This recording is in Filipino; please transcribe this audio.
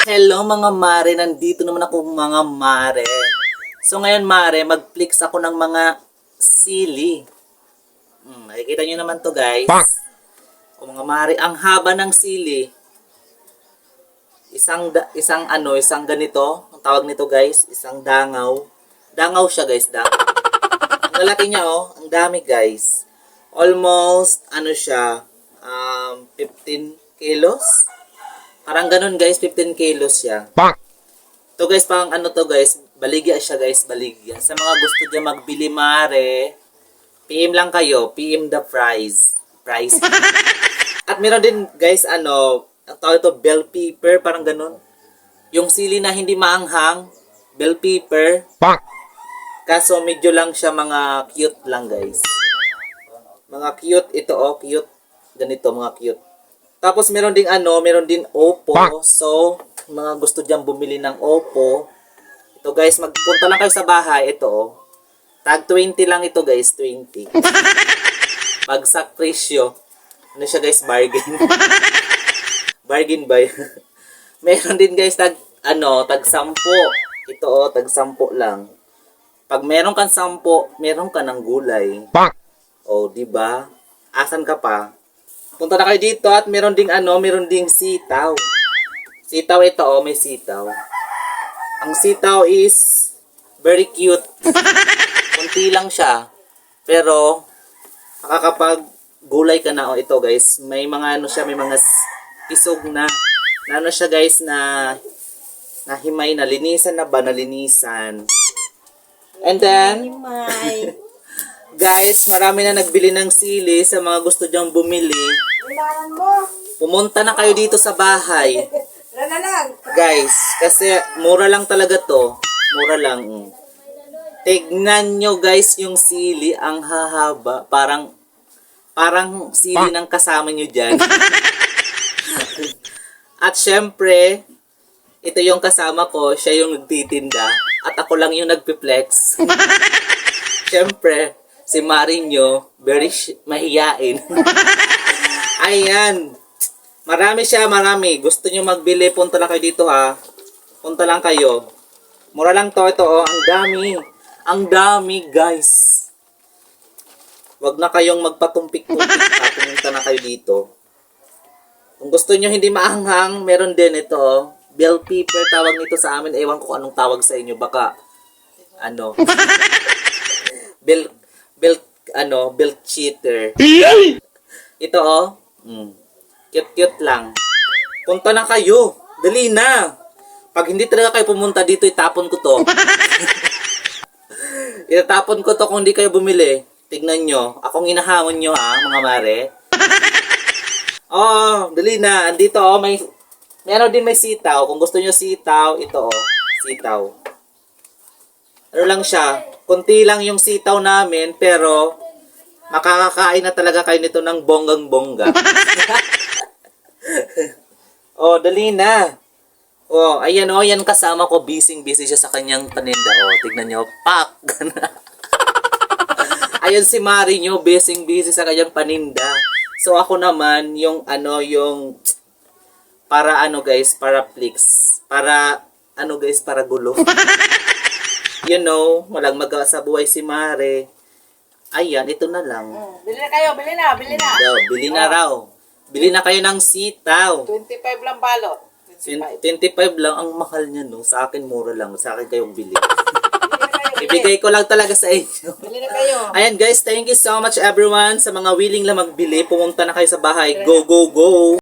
Hello mga mare, nandito naman ako mga mare. So ngayon mare, mag-flex ako ng mga sili. Nakikita nyo naman to guys. O mga mare, ang haba ng sili. Isang ganito. Ang tawag nito guys, isang dangaw. Dangaw siya guys, dangaw. Ang lalaki niya ang dami guys. Almost, siya, 15 kilos. Parang ganun guys, 15 kilos siya. To guys, pang to guys, baligya siya guys, baligya. Sa mga gusto niya magbili mare, PM lang kayo, PM the price. At meron din guys, ang tawag ito, bell pepper, parang ganun. Yung sili na hindi maanghang, bell pepper. Kaso medyo lang siya mga cute lang guys. Mga cute ito cute. Ganito mga cute. Tapos meron ding Oppo. So, mga gusto diyan bumili ng Oppo. Ito guys, magpunta lang kayo sa bahay. Ito Tag 20 lang ito guys, 20. Bagsak presyo. Ano siya guys, bargain. Bargain ba? Meron din guys tag 10. Ito tag 10 lang. Pag meron kang 10, meron ka ng gulay. Di ba? Asan ka pa? Punta na kayo dito at meron ding sitaw. Sitaw ito may sitaw. Ang sitaw is very cute. Kunti lang siya. Pero makakapag gulay ka na ito guys. May mga may mga pisog na. Siya guys na himay na linisan na ba nalinisan. And then guys, marami na nagbili ng sili sa mga gusto dyang bumili. Pumunta na kayo dito sa bahay. Guys, kasi mura lang talaga to. Mura lang. Tignan nyo guys yung sili, ang hahaba. Parang sili ng kasama nyo dyan. At syempre, ito yung kasama ko, siya yung nagtitinda. At ako lang yung nagpiplex. Syempre, si Marinho, very mahiyain. Ayan. Marami. Gusto nyo magbili, punta lang kayo dito ha. Punta lang kayo. Mura lang to, ito ang dami. Ang dami guys. Wag na kayong magpatumpik-tumpik ha. Pumunta na kayo dito. Kung gusto nyo hindi maanghang, meron din ito. Bell pepper tawag nito sa amin. Ewan ko anong tawag sa inyo. Baka, bell cheater. Ito cute lang. Punta na kayo. Dali na. Pag hindi talaga kayo pumunta dito, itapon ko to. Itatapon ko to kung hindi kayo bumili. Tignan nyo. Akong inahamon nyo ha, mga mare. Dali na. Andito meron din may sitaw. Kung gusto nyo sitaw, ito sitaw. Ano lang siya, kunti lang yung sitaw namin, pero makakakain na talaga kayo nito ng bonggang-bongga. Dali na. Ayan yan kasama ko, busy siya sa kanyang paninda. Tignan nyo, pak! Ayan si Marinho, busy sa kanyang paninda. So ako naman, yung para para flex. Para para gulo. Walang magawa sa buhay si Mare. Ayan, ito na lang. Bili na kayo, bili na. Bili na raw. Bili na kayo ng sitaw. 25 lang balot. 25 lang, ang mahal niya Sa akin mura lang. Sa akin kayong bili. Ibigay ko lang talaga sa inyo. Bili na kayo. Ayan guys, thank you so much everyone sa mga willing lang magbili. Pumunta na kayo sa bahay. Go, go, go!